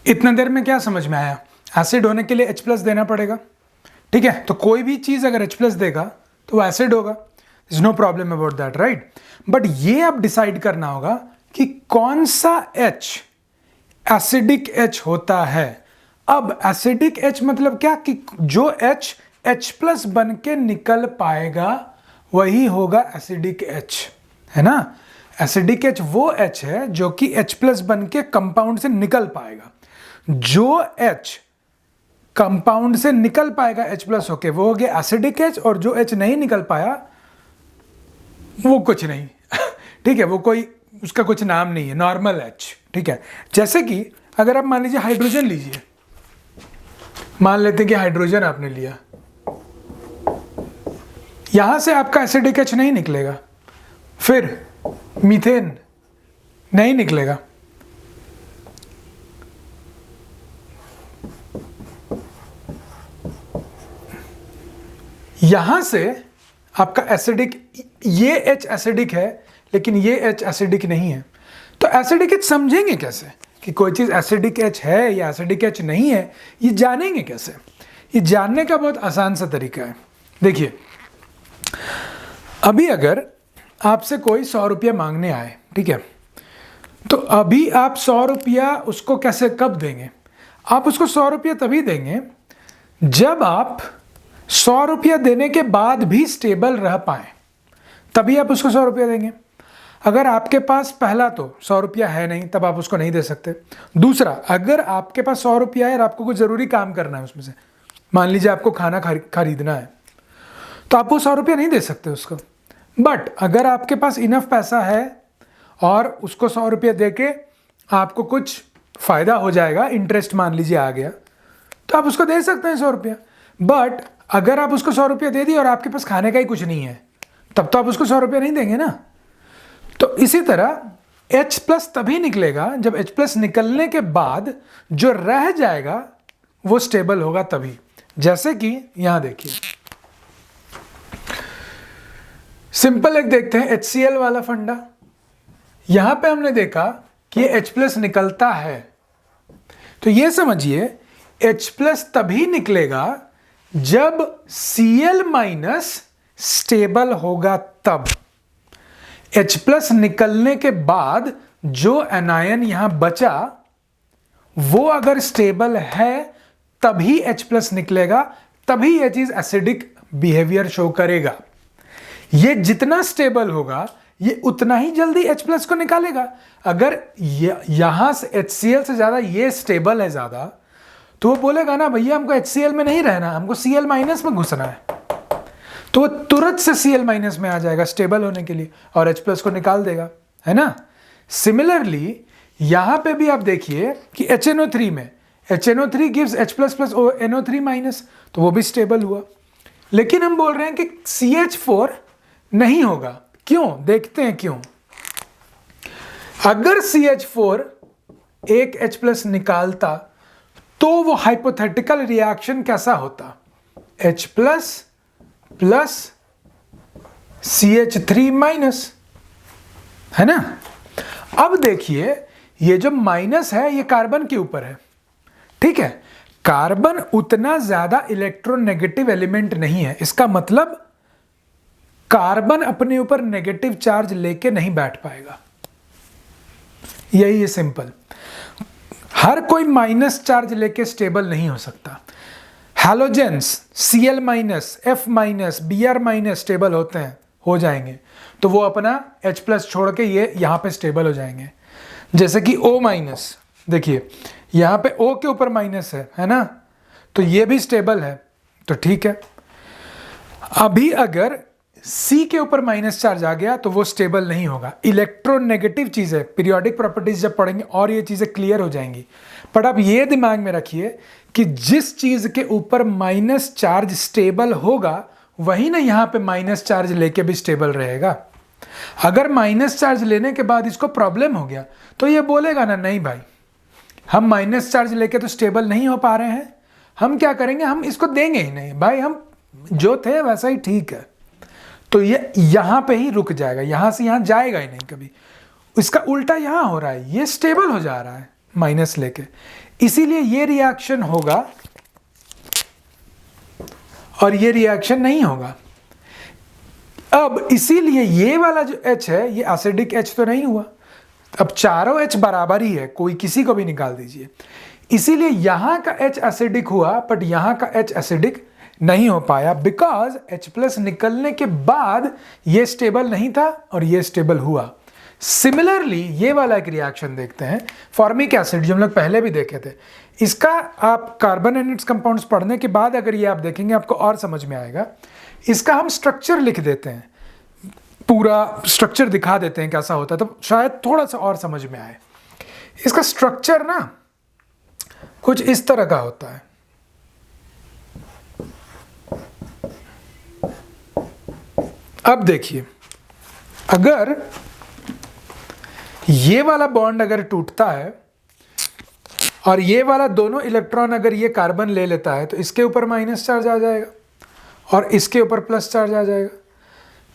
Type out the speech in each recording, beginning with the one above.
इतने देर में क्या समझ में आया? एसिड होने के लिए H प्लस देना पड़ेगा, ठीक है? तो कोई भी चीज़ अगर H प्लस देगा तो वो एसिड होगा, is no problem about that, right? But ये अब डिसाइड करना होगा कि कौन सा H एसिडिक H होता है। अब एसिडिक H मतलब क्या कि जो H प्लस बन के निकल पाएगा वही होगा एसिडिक H, है ना? एसिडिक H वो H है जो कि H प्लस बन के कंपाउंड से निकल पाएगा। जो H कंपाउंड से निकल पाएगा H प्लस होके वो हो गया एसिडिक H, और जो H नहीं निकल पाया वो कुछ नहीं ठीक है, वो कोई उसका कुछ नाम नहीं है, नॉर्मल H, ठीक है? जैसे कि अगर आप मान लीजिए हाइड्रोजन लीजिए, मान लेते हैं कि हाइड्रोजन आपने लिया, यहां से आपका एसिडिक H नहीं निकलेगा, फिर मीथेन नहीं निकलेगा, यहां से आपका एसिडिक, ये H एसिडिक है लेकिन ये H एसिडिक नहीं है। तो एसिडिक H समझेंगे कैसे कि कोई चीज एसिडिक H है या एसिडिक H नहीं है? ये जानेंगे कैसे? ये जानने का बहुत आसान सा तरीका है। देखिए, अभी अगर आपसे कोई 100 रुपया मांगने आए, ठीक है, तो अभी आप 100 रुपया उसको कैसे कब देंगे? आप उसको 100 रुपया तभी देंगे जब आप 100 रुपया देने के बाद भी स्टेबल रह पाए, तभी आप उसको 100 रुपया देंगे। अगर आपके पास पहला तो 100 रुपया है नहीं, तब आप उसको नहीं दे सकते। दूसरा, अगर आपके पास 100 रुपया है और आपको कुछ ज़रूरी काम करना है उसमें से, मान लीजिए आपको खाना खरीदना है, तो आप वो 100 रुपया नहीं दे सकते उसको। बट अगर आपके पास इनफ पैसा है और उसको 100 रुपया दे के आपको कुछ फ़ायदा हो जाएगा, इंटरेस्ट मान लीजिए आ गया, तो आप उसको दे सकते हैं 100 रुपया। बट अगर आप उसको 100 रुपया दे दिए और आपके पास खाने का ही कुछ नहीं है, तब तो आप उसको 100 रुपया नहीं देंगे ना। तो इसी तरह H प्लस तभी निकलेगा जब H प्लस निकलने के बाद जो रह जाएगा वो स्टेबल होगा तभी। जैसे कि यहां देखिए, सिंपल एक देखते हैं HCl वाला फंडा। यहां पे हमने देखा कि H प्लस निकलता है, तो ये समझिए H प्लस तभी निकलेगा जब Cl माइनस स्टेबल होगा तब। H प्लस निकलने के बाद जो एनायन यहां बचा वो अगर स्टेबल है तभी H प्लस निकलेगा, तभी यह चीज एसिडिक बिहेवियर शो करेगा। ये जितना स्टेबल होगा ये उतना ही जल्दी H प्लस को निकालेगा। अगर यहां से HCl से ज्यादा ये स्टेबल है ज्यादा, तो वो बोलेगा ना भैया हमको HCl में नहीं रहना, हमको Cl माइनस में घुसना है, तो वो तुरंत से Cl माइनस में आ जाएगा स्टेबल होने के लिए और H प्लस को निकाल देगा, है ना? सिमिलरली यहां पे भी आप देखिए कि HNO3 में HNO3 gives H plus plus NO3 minus, तो वो भी स्टेबल हुआ। लेकिन हम बोल रहे हैं कि CH4 नहीं होगा, क्यों? देखते हैं क्यों। अगर CH4 एक H प्लस निकालता तो वो हाइपोथेटिकल रिएक्शन कैसा होता? H plus plus CH3 minus, है ना? अब देखिए ये जो माइनस है ये कार्बन के ऊपर है, ठीक है? कार्बन उतना ज्यादा इलेक्ट्रोनेगेटिव एलिमेंट नहीं है, इसका मतलब कार्बन अपने ऊपर नेगेटिव चार्ज लेके नहीं बैठ पाएगा। यही है सिंपल। हर कोई माइनस चार्ज लेके स्टेबल नहीं हो सकता। Halogens Cl minus, F minus, Br minus stable होते हैं, हो जाएंगे, तो वो अपना H प्लस छोड़ के ये यहां पे स्टेबल हो जाएंगे। जैसे कि O माइनस, देखिए यहां पे O के ऊपर माइनस है ना? तो ये भी स्टेबल है, तो ठीक है। अभी अगर C के ऊपर माइनस चार्ज आ गया तो वो स्टेबल नहीं होगा। इलेक्ट्रोनेगेटिव चीज़ है, पीरियोडिक प्रॉपर्टीज जब पढ़ेंगे और ये चीज़ें क्लियर हो जाएंगी। पर आप ये दिमाग में रखिए कि जिस चीज़ के ऊपर माइनस चार्ज स्टेबल होगा वही ना यहाँ पे माइनस चार्ज लेके भी स्टेबल रहेगा। अगर माइनस चार्ज लेने के बाद इसको प्रॉब्लम हो गया तो ये बोलेगा ना, नहीं भाई हम माइनस चार्ज लेके तो स्टेबल नहीं हो पा रहे हैं, हम क्या करेंगे, हम इसको देंगे ही नहीं भाई, हम जो थे वैसा ही ठीक है। तो ये यहां पे ही रुक जाएगा, यहां से यहां जाएगा ही नहीं कभी। इसका उल्टा यहां हो रहा है, ये स्टेबल हो जा रहा है, माइनस लेके, इसीलिए ये रिएक्शन होगा और ये रिएक्शन नहीं होगा। अब इसीलिए ये वाला जो H है ये एसिडिक H तो नहीं हुआ। अब चारों H बराबर ही है, कोई किसी को भी निकाल दीजिए, इसीलिए यहां का H एसिडिक हुआ बट यहां का H एसिडिक नहीं हो पाया, बिकॉज H+ निकलने के बाद ये स्टेबल नहीं था और ये स्टेबल हुआ। सिमिलरली ये वाला एक रिएक्शन देखते हैं, फॉर्मिक एसिड जो हम लोग पहले भी देखे थे, इसका आप कार्बन एंड इट्स कंपाउंड्स पढ़ने के बाद अगर ये आप देखेंगे आपको और समझ में आएगा। इसका हम स्ट्रक्चर लिख देते हैं, पूरा स्ट्रक्चर दिखा देते हैं कैसा होता है, तो शायद थोड़ा सा और समझ में आए। इसका स्ट्रक्चर ना कुछ इस तरह का होता है। अब देखिए, अगर ये वाला बॉन्ड अगर टूटता है और ये वाला दोनों इलेक्ट्रॉन अगर ये कार्बन ले लेता है तो इसके ऊपर माइनस चार्ज आ जाएगा और इसके ऊपर प्लस चार्ज आ जाएगा।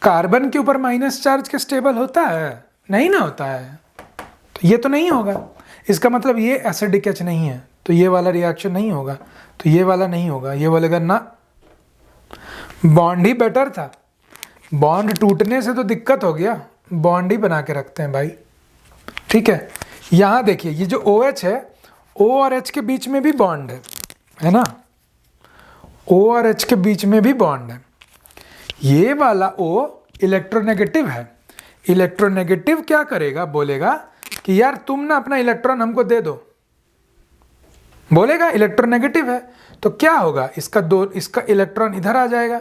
कार्बन के ऊपर माइनस चार्ज के स्टेबल होता है? नहीं ना होता है, तो ये तो नहीं होगा। इसका मतलब ये एसिडिक H नहीं है, तो ये वाला रिएक्शन नहीं होगा, तो ये वाला नहीं होगा। ये बोलेगा ना, बॉन्ड ही बेटर था, बॉन्ड टूटने से तो दिक्कत हो गया, बॉन्ड ही बना के रखते हैं भाई। ठीक है, यहां देखिए ये जो OH है, O और H के बीच में भी बॉन्ड है ना, O और H के बीच में भी बॉन्ड है। ये वाला O इलेक्ट्रोनेगेटिव है, इलेक्ट्रोनेगेटिव क्या करेगा, बोलेगा कि यार तुम ना अपना इलेक्ट्रॉन हमको दे दो, बोलेगा इलेक्ट्रोनेगेटिव है, तो क्या होगा, इसका इलेक्ट्रॉन इधर आ जाएगा,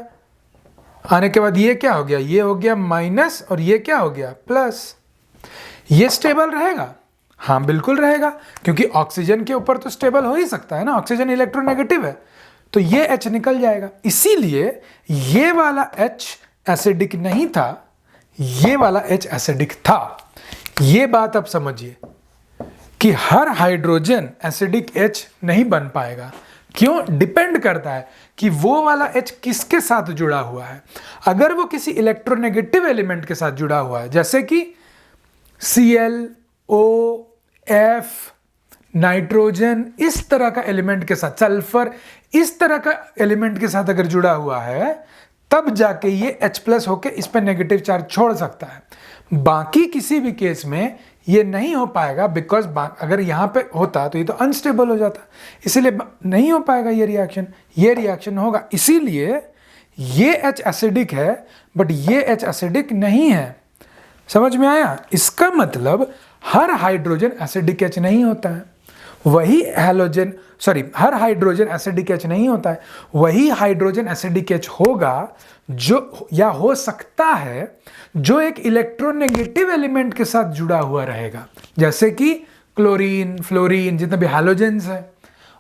आने के बाद ये क्या हो गया, ये हो गया माइनस और ये क्या हो गया प्लस। ये स्टेबल रहेगा? हाँ बिल्कुल रहेगा, क्योंकि ऑक्सीजन के ऊपर तो स्टेबल हो ही सकता है ना, ऑक्सीजन इलेक्ट्रोनेगेटिव है, तो ये H निकल जाएगा। इसीलिए ये वाला H एसिडिक नहीं था, ये वाला H एसिडिक था। ये बात आप समझिए कि हर हाइड्रोजन एसिडिक H नहीं बन पाएगा। क्यों? डिपेंड करता है कि वो वाला H किसके साथ जुड़ा हुआ है। अगर वो किसी इलेक्ट्रोनेगेटिव एलिमेंट के साथ जुड़ा हुआ है, जैसे कि Cl, O, F, नाइट्रोजन, इस तरह का एलिमेंट के साथ, सल्फर, इस तरह का एलिमेंट के साथ अगर जुड़ा हुआ है, तब जाके ये H+ होके इस पर नेगेटिव चार्ज छोड़ सकता है। बाकी किसी भी केस में ये नहीं हो पाएगा, बिकॉज अगर यहाँ पे होता तो ये तो अनस्टेबल हो जाता, इसीलिए नहीं हो पाएगा ये रिएक्शन होगा। इसीलिए ये H एसिडिक है बट ये H एसिडिक नहीं है। समझ में आया? इसका मतलब हर हाइड्रोजन एसिडिक H नहीं होता है, हर हाइड्रोजन एसिडिक H नहीं होता है, वही हाइड्रोजन एसिडिक H होगा जो, या हो सकता है जो एक इलेक्ट्रोनेगेटिव एलिमेंट के साथ जुड़ा हुआ रहेगा, जैसे कि क्लोरीन, फ्लोरीन, जितने भी हैलोजेंस है,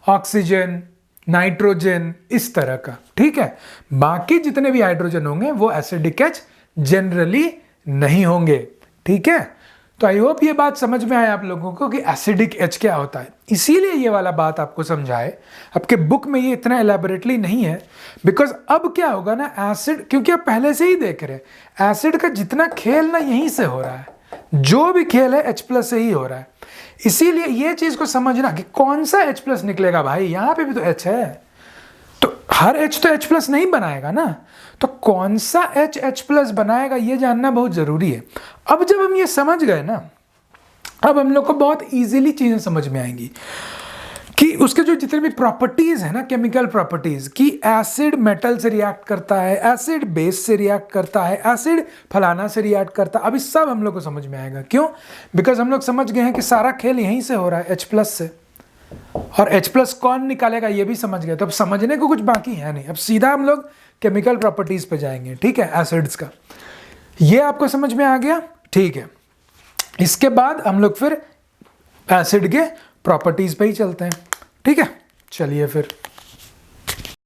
ऑक्सीजन, नाइट्रोजन, इस तरह का। ठीक है, बाकी जितने भी हाइड्रोजन होंगे वो एसिडिक H जनरली नहीं होंगे। ठीक है, तो आई होप ये बात समझ में आए आप लोगों को कि एसिडिक H क्या होता है। इसीलिए ये वाला बात आपको समझाए, आपके बुक में ये इतना एलैबोरेटली नहीं है, बिकॉज अब क्या होगा ना, एसिड, क्योंकि आप पहले से ही देख रहे हैं एसिड का जितना खेल ना यहीं से हो रहा है, जो भी खेल है H+ से ही हो रहा है। इसीलिए ये चीज को समझना कि कौन सा H+ निकलेगा भाई, यहां पे भी तो H है, तो हर H तो H+ नहीं बनाएगा ना, तो कौन सा H+ बनाएगा ये जानना बहुत जरूरी है। अब जब हम ये समझ गए ना, अब हम लोग को बहुत इजीली चीजें समझ में आएंगी कि उसके जो जितने भी प्रॉपर्टीज है ना, केमिकल प्रॉपर्टीज, कि एसिड मेटल से रिएक्ट करता है, एसिड बेस से रिएक्ट करता है, एसिड फलाना से रिएक्ट करता है। अभी सब हम लोग को समझ में आएगा। क्यों? बिकॉज हम लोग समझ गए हैं कि सारा खेल यहीं से हो रहा है, H+ से, और H+ कौन निकालेगा ये भी समझ गए। तो अब समझने को कुछ बाकी है नहीं, अब सीधा हम लोग केमिकल प्रॉपर्टीज पे जाएंगे। ठीक है, एसिड्स का ये आपको समझ में आ गया। ठीक है, इसके बाद हम लोग फिर एसिड के प्रॉपर्टीज पे ही चलते हैं। ठीक है, चलिए फिर।